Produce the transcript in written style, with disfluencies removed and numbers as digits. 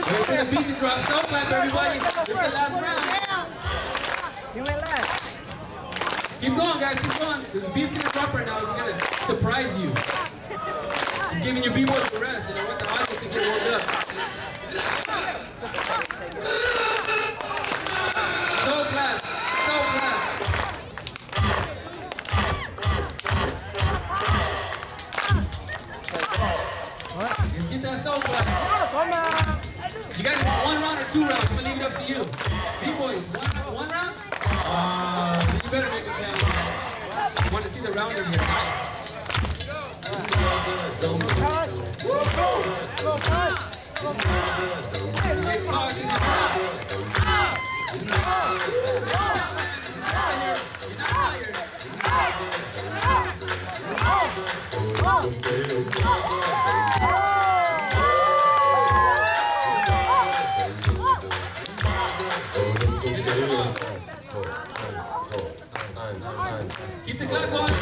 Wait for the beat to drop. So clap, everybody. This is the last round. You went last. Keep going, guys. Keep going. The beat's gonna drop right now. It's gonna surprise you. It's giving your b-boys a rest, and I want the audience to get warmed up. So clap. So clap. Let's get that soul clap. You guys want 1 round or 2 rounds? I'm gonna leave it up to you. B-boys, one round? You better make it count. I want to see the rounder here. Get caught in the crowd. You're not Keep the clap going.